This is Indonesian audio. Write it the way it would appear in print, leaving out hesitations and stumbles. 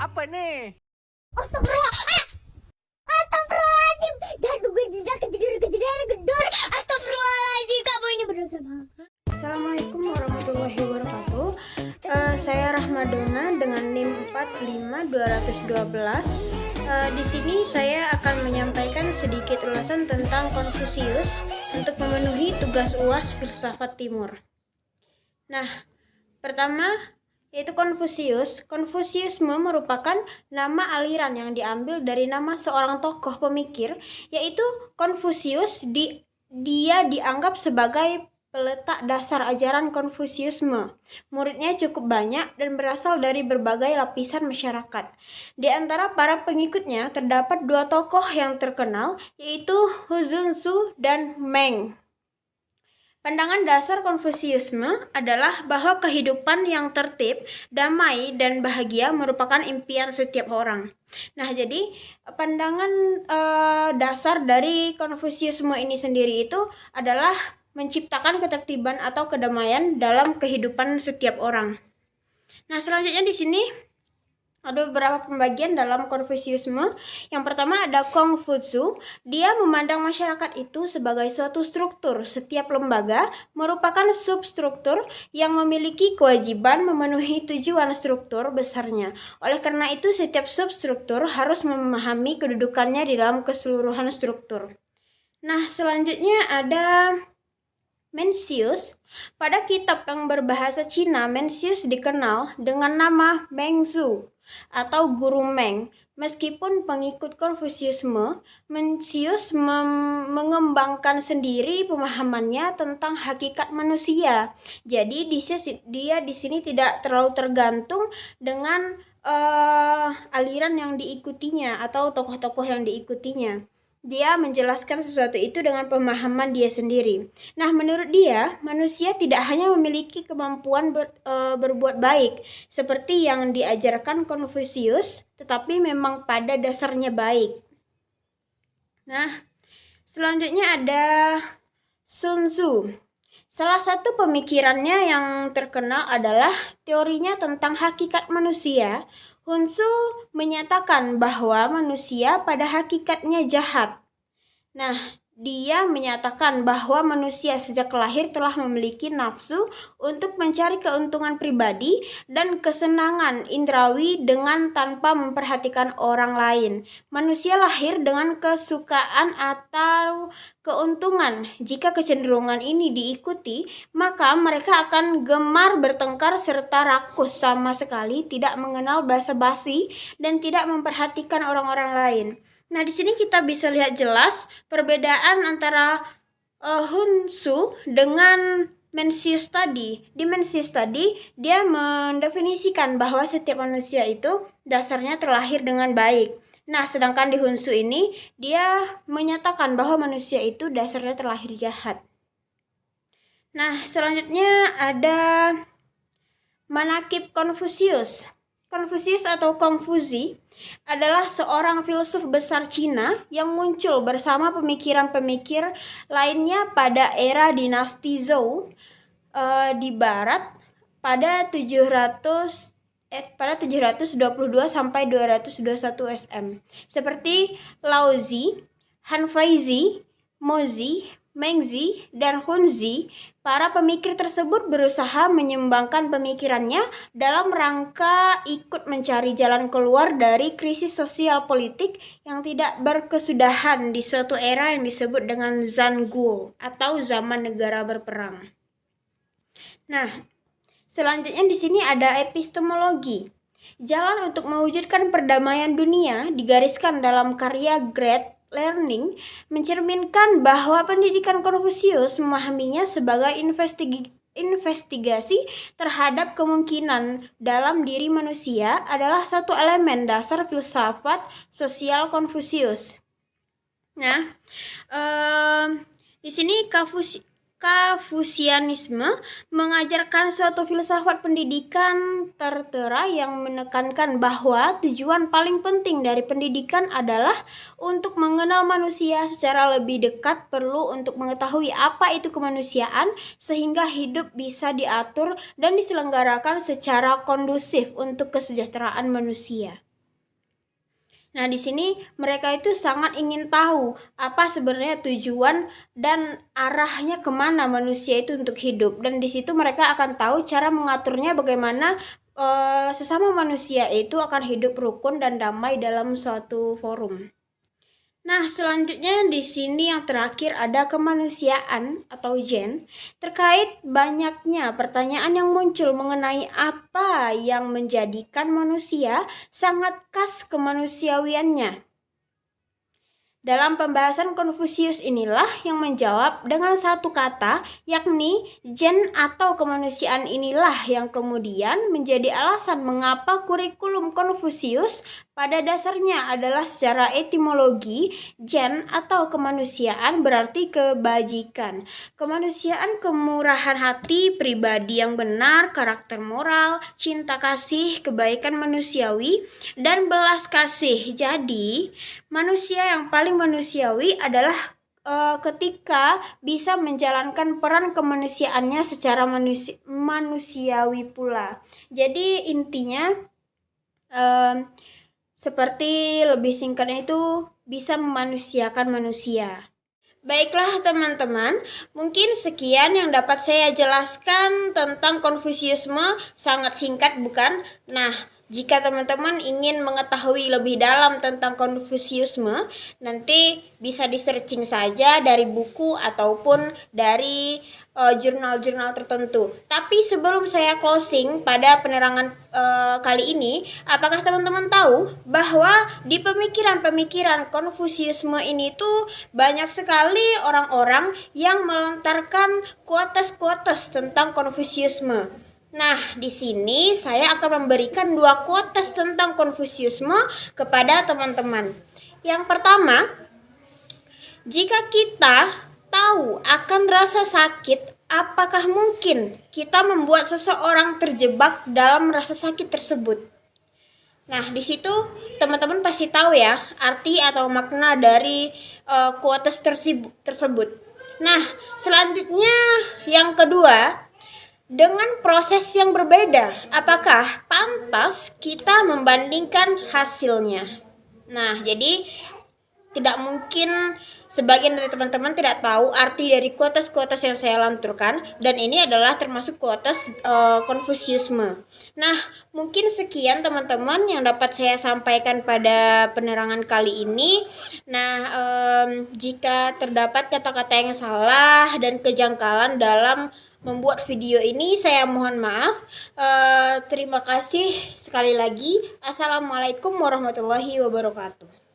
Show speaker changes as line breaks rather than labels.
Apa nih?
Astagfirullah. Astagfirullahaladzim. Dah gue tidak kejadian gedor. Astagfirullahaladzim. Kamu ini berdosa banget.
Assalamualaikum warahmatullahi wabarakatuh. Saya Rahmadona dengan NIM 45212. Di sini saya akan menyampaikan sedikit ulasan tentang Konfusius untuk memenuhi tugas UAS Filsafat Timur. Nah, pertama yaitu Konfusius. Konfusiusme merupakan nama aliran yang diambil dari nama seorang tokoh pemikir, yaitu Konfusius. Dia dianggap sebagai peletak dasar ajaran Konfusiusme. Muridnya cukup banyak dan berasal dari berbagai lapisan masyarakat. Di antara para pengikutnya terdapat dua tokoh yang terkenal, yaitu Huzunsu dan Meng. Pandangan dasar Konfusiusme adalah bahwa kehidupan yang tertib, damai, dan bahagia merupakan impian setiap orang. Nah, jadi pandangan dasar dari Konfusiusme ini sendiri itu adalah menciptakan ketertiban atau kedamaian dalam kehidupan setiap orang. Nah, selanjutnya di sini ada beberapa pembagian dalam Konfusiusme. Yang pertama ada Kongfutsu. Dia memandang masyarakat itu sebagai suatu struktur. Setiap lembaga merupakan substruktur yang memiliki kewajiban memenuhi tujuan struktur besarnya. Oleh karena itu, setiap substruktur harus memahami kedudukannya di dalam keseluruhan struktur. Nah, selanjutnya ada Mencius. Pada kitab yang berbahasa Cina, Mencius dikenal dengan nama Mengzu atau Guru Meng. Meskipun pengikut Konfusiusme, Mencius mengembangkan sendiri pemahamannya tentang hakikat manusia. Jadi dia di sini tidak terlalu tergantung dengan aliran yang diikutinya atau tokoh-tokoh yang diikutinya. Dia menjelaskan sesuatu itu dengan pemahaman dia sendiri. Nah, menurut dia, manusia tidak hanya memiliki kemampuan berbuat baik, seperti yang diajarkan Konfusius, tetapi memang pada dasarnya baik. Nah, selanjutnya ada Sun Tzu. Salah satu pemikirannya yang terkenal adalah teorinya tentang hakikat manusia. Sun Tzu menyatakan bahwa manusia pada hakikatnya jahat. Nah, dia menyatakan bahwa manusia sejak lahir telah memiliki nafsu untuk mencari keuntungan pribadi dan kesenangan indrawi dengan tanpa memperhatikan orang lain. Manusia lahir dengan kesukaan atau keuntungan. Jika kecenderungan ini diikuti, maka mereka akan gemar bertengkar serta rakus, sama sekali tidak mengenal basa-basi dan tidak memperhatikan orang-orang lain. Nah, di sini kita bisa lihat jelas perbedaan antara Sun Tzu dengan Mencius tadi. Di Mencius tadi, dia mendefinisikan bahwa setiap manusia itu dasarnya terlahir dengan baik. Nah, sedangkan di Sun Tzu ini, dia menyatakan bahwa manusia itu dasarnya terlahir jahat. Nah, selanjutnya ada Manakib Konfusius. Konfusius atau Kongfuzi adalah seorang filsuf besar Cina yang muncul bersama pemikiran-pemikir lainnya pada era dinasti Zhou di barat pada 722 sampai 221 SM. Seperti Laozi, Han Feizi, Mozi, Mengzi, dan Hunzi. Para pemikir tersebut berusaha menyeimbangkan pemikirannya dalam rangka ikut mencari jalan keluar dari krisis sosial politik yang tidak berkesudahan di suatu era yang disebut dengan Zhanguo atau zaman negara berperang. Nah, selanjutnya di sini ada epistemologi. Jalan untuk mewujudkan perdamaian dunia digariskan dalam karya Great Learning mencerminkan bahwa pendidikan Konfusius memahaminya sebagai investigasi terhadap kemungkinan dalam diri manusia adalah satu elemen dasar filsafat sosial Konfusius. Nah, di sini Konfusianisme mengajarkan suatu filsafat pendidikan tertera yang menekankan bahwa tujuan paling penting dari pendidikan adalah untuk mengenal manusia secara lebih dekat, perlu untuk mengetahui apa itu kemanusiaan sehingga hidup bisa diatur dan diselenggarakan secara kondusif untuk kesejahteraan manusia. Nah, di sini mereka itu sangat ingin tahu apa sebenarnya tujuan dan arahnya kemana manusia itu untuk hidup. Dan di situ mereka akan tahu cara mengaturnya bagaimana sesama manusia itu akan hidup rukun dan damai dalam suatu forum. Nah, selanjutnya di sini yang terakhir ada kemanusiaan atau gen. Terkait banyaknya pertanyaan yang muncul mengenai apa yang menjadikan manusia sangat khas kemanusiawiannya. Dalam pembahasan Konfusius inilah yang menjawab dengan satu kata, yakni gen atau kemanusiaan inilah yang kemudian menjadi alasan mengapa kurikulum Konfusius pada dasarnya adalah secara etimologi, gen atau kemanusiaan berarti kebajikan. Kemanusiaan kemurahan hati, pribadi yang benar, karakter moral, cinta kasih, kebaikan manusiawi, dan belas kasih. Jadi, manusia yang paling manusiawi adalah ketika bisa menjalankan peran kemanusiaannya secara manusiawi pula. Jadi intinya seperti lebih singkatnya itu bisa memanusiakan manusia. Baiklah teman-teman, mungkin sekian yang dapat saya jelaskan tentang Konfusiusme, sangat singkat bukan? Nah, jika teman-teman ingin mengetahui lebih dalam tentang Konfusiusme, nanti bisa di-searching saja dari buku ataupun dari jurnal-jurnal tertentu. Tapi sebelum saya closing pada penerangan kali ini, apakah teman-teman tahu bahwa di pemikiran-pemikiran Konfusiusme ini tuh banyak sekali orang-orang yang melontarkan quotes-quotes tentang Konfusiusme. Nah, di sini saya akan memberikan 2 quotes tentang Konfusiusme kepada teman-teman. Yang pertama, jika kita tahu akan rasa sakit, apakah mungkin kita membuat seseorang terjebak dalam rasa sakit tersebut? Nah, di situ teman-teman pasti tahu ya arti atau makna dari quotes tersebut. Nah, selanjutnya yang kedua, dengan proses yang berbeda, apakah pantas kita membandingkan hasilnya? Nah, jadi tidak mungkin sebagian dari teman-teman tidak tahu arti dari quotes-quotes yang saya lanturkan, dan ini adalah termasuk quotes Konfusiusme. Nah, mungkin sekian teman-teman yang dapat saya sampaikan pada penerangan kali ini. Nah, jika terdapat kata-kata yang salah dan kejanggalan dalam membuat video ini, saya mohon maaf. Terima kasih sekali lagi. Assalamualaikum warahmatullahi wabarakatuh.